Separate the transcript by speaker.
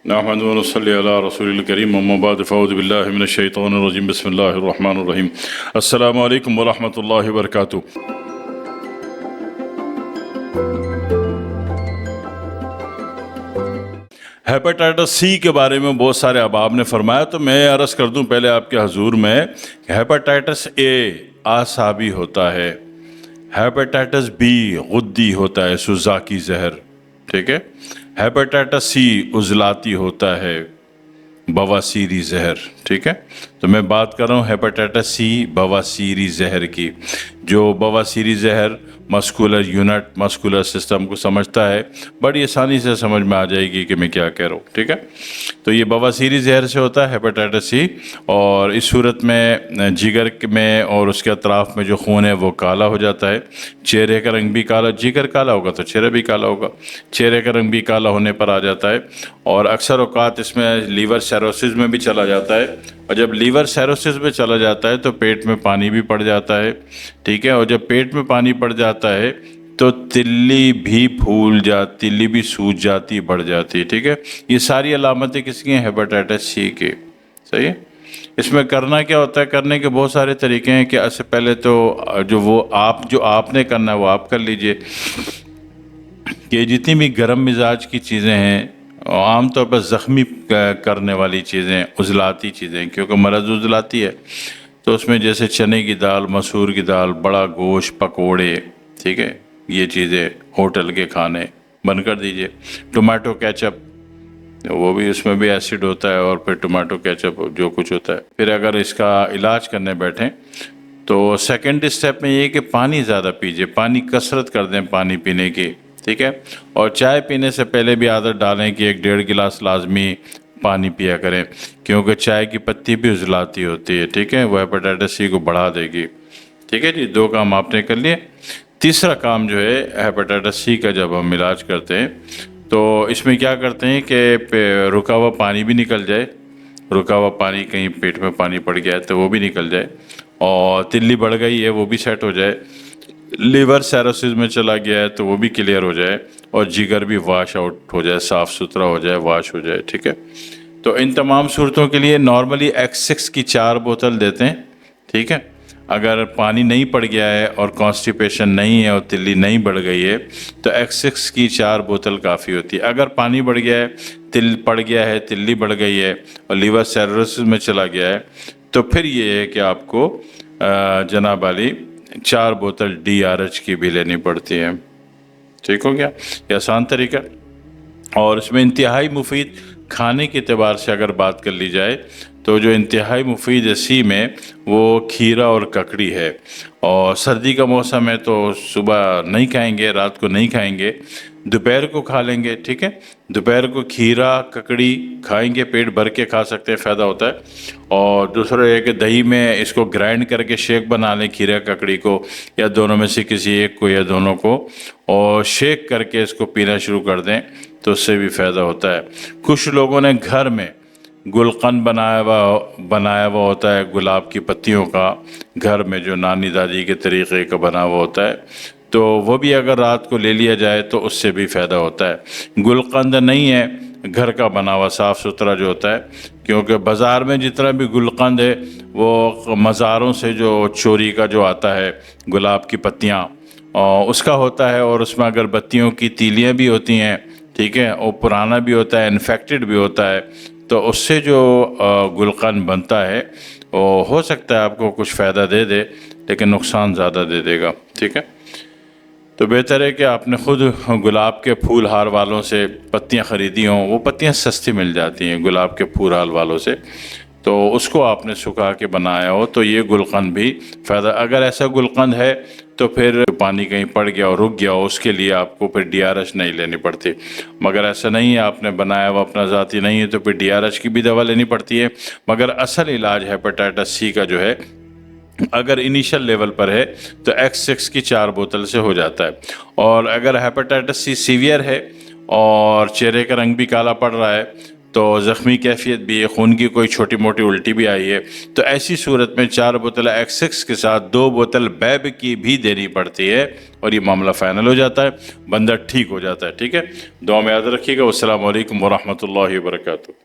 Speaker 1: नहमदु व नसल्ली अला रसूलिल करीम अम्मा बाद फ़अऊज़ु बिल्लाहि मिनश शैतानिर रजीम बिस्मिल्लाहिर रहमानिर रहीम। अस्सलामु अलैकुम व रहमतुल्लाहि व बरकातुहू। हेपेटाइटिस सी के बारे में बहुत सारे अहबाब ने फरमाया, तो मैं अर्ज़ कर दूं पहले आपके हजूर में। हेपेटाइटिस ए आसाबी होता है, हेपेटाइटिस बी गुद्दी होता है, सुज़ाकी जहर, ठीक है। हेपेटाइटिस सी उजलाती होता है, बवासीरी जहर, ठीक है। तो मैं बात कर रहा हूँ हेपेटाइटिस सी बवासीरी जहर की। जो बवासीरी जहर मस्कुलर यूनिट, मस्कुलर सिस्टम को समझता है, बड़ी आसानी से समझ में आ जाएगी कि मैं क्या कह रहा हूँ, ठीक है। तो ये बवासीरी जहर से होता है हेपेटाइटिस सी, और इस सूरत में जिगर में और उसके अतराफ़ में जो खून है वो काला हो जाता है। चेहरे का रंग भी काला, जिगर काला होगा तो चेहरा भी काला होगा, चेहरे का रंग भी काला होने पर आ जाता है। और अक्सर औक़ात इसमें लीवर साइरोसिस में भी चला जाता है, और जब लीवर साइरोसिस में चला जाता है तो पेट में पानी भी पड़ जाता है, ठीक है। और जब पेट में पानी पड़ जाता है तो तिल्ली भी फूल जाती, तिल्ली भी सूज जाती, बढ़ जाती, ठीक है। ये सारी अलामतें किसकी हैं? हेपेटाइटिस सी की, सही है। इसमें करना क्या होता है? करने के बहुत सारे तरीके हैं कि इससे पहले तो जो आपने करना है वो आप कर लीजिए कि जितनी भी गर्म मिजाज की चीज़ें हैं, आमतौर पर ज़ख्मी करने वाली चीज़ें, उजलाती चीज़ें, क्योंकि मरज़ उजलाती है, तो उसमें जैसे चने की दाल, मसूर की दाल, बड़ा गोश्त, पकोड़े, ठीक है, ये चीज़ें होटल के खाने बंद कर दीजिए। टोमेटो केचप, वो भी, उसमें भी एसिड होता है, और फिर टोमेटो केचप जो कुछ होता है। फिर अगर इसका इलाज करने बैठें तो सेकंड स्टेप में ये कि पानी ज़्यादा पीजिए, पानी कसरत कर दें पानी पीने की, ठीक है। और चाय पीने से पहले भी आदत डालें कि 1-1.5 गिलास लाजमी पानी पिया करें, क्योंकि चाय की पत्ती भी उजलाती होती है, ठीक है, वो हेपेटाइटिस सी को बढ़ा देगी, ठीक है जी। 2 काम आपने कर लिए। तीसरा काम जो है हेपेटाइटिस सी का, जब हम इलाज करते हैं तो इसमें क्या करते हैं कि रुका हुआ पानी भी निकल जाए, रुका हुआ पानी, कहीं पेट में पानी पड़ गया है तो वो भी निकल जाए, और तिल्ली बढ़ गई है वो भी सेट हो जाए, लीवर साइरोसिस में चला गया है तो वो भी क्लियर हो जाए, और जिगर भी वाश आउट हो जाए, साफ़ सुथरा हो जाए, वाश हो जाए, ठीक है। तो इन तमाम सूरतों के लिए नॉर्मली X6 की 4 बोतल देते हैं, ठीक है। अगर पानी नहीं पड़ गया है और कॉन्स्टिपेशन नहीं है और तिल्ली नहीं बढ़ गई है तो X6 की 4 बोतल काफ़ी होती है। अगर पानी बढ़ गया है, पड़ गया है, तिल्ली बढ़ गई है और लीवर साइरोसिस में चला गया है, तो फिर ये है कि आपको जनाब वाली 4 बोतल DRH की भी लेनी पड़ती है, ठीक हो गया। ये आसान तरीका। और इसमें इंतहाई मुफीद खाने के अतबार से अगर बात कर ली जाए तो जो इंतहाई मुफीद है सी में, वो खीरा और ककड़ी है। और सर्दी का मौसम है तो सुबह नहीं खाएंगे, रात को नहीं खाएंगे, दोपहर को खा लेंगे, ठीक है। दोपहर को खीरा ककड़ी खाएंगे, पेट भर के खा सकते हैं, फ़ायदा होता है। और दूसरा ये कि दही में इसको ग्राइंड करके शेक बना लें, खीरा ककड़ी को, या दोनों में से किसी एक को या दोनों को, और शेक करके इसको पीना शुरू कर दें तो उससे भी फ़ायदा होता है। कुछ लोगों ने घर में गुलकंद बनाया हुआ होता है, गुलाब की पत्तियों का, घर में जो नानी दादी के तरीक़े का बना हुआ होता है, तो वो भी अगर रात को ले लिया जाए तो उससे भी फ़ायदा होता है। गुलकंद नहीं है, घर का बना हुआ साफ़ सुथरा जो होता है, क्योंकि बाज़ार में जितना भी गुलकंद है वो मज़ारों से जो चोरी का जो आता है, गुलाब की पत्तियाँ, उसका होता है, और उसमें अगरबत्तियों की तीलियाँ भी होती हैं, ठीक है, और पुराना भी होता है, इन्फेक्टेड भी होता है, तो उससे जो गुलकंद बनता है वो हो सकता है आपको कुछ फ़ायदा दे दे, लेकिन नुकसान ज़्यादा दे देगा, ठीक है। तो बेहतर है कि आपने ख़ुद गुलाब के फूल हार वालों से पत्तियां ख़रीदी हों, वो पत्तियां सस्ती मिल जाती हैं गुलाब के फूल हार वालों से, तो उसको आपने सुखा के बनाया हो तो ये गुलकंद भी फ़ायदा। अगर ऐसा गुलकंद है तो फिर पानी कहीं पड़ गया और रुक गया हो, उसके लिए आपको फिर DRH नहीं लेनी पड़ती। मगर ऐसा नहीं है, आपने बनाया हुआ अपना ज़ाती नहीं है तो फिर DRH की भी दवा लेनी पड़ती है। मगर असल इलाज हेपेटाइटिस सी का जो है, अगर इनिशियल लेवल पर है तो X6 की 4 बोतल से हो जाता है। और अगर हेपेटाइटिस सी सीवियर है और चेहरे का रंग भी काला पड़ रहा है तो ज़ख्मी कैफियत भी है, खून की कोई छोटी मोटी उल्टी भी आई है, तो ऐसी सूरत में 4 बोतल एक्स के साथ 2 बोतल बैब की भी देनी पड़ती है और ये मामला फ़ाइनल हो जाता है, बंदा ठीक हो जाता है। ठीक है, दुआ में याद रखिएगा। अस्सलामु अलैकुम वरहमतुल्लाहि वबरकातुहू।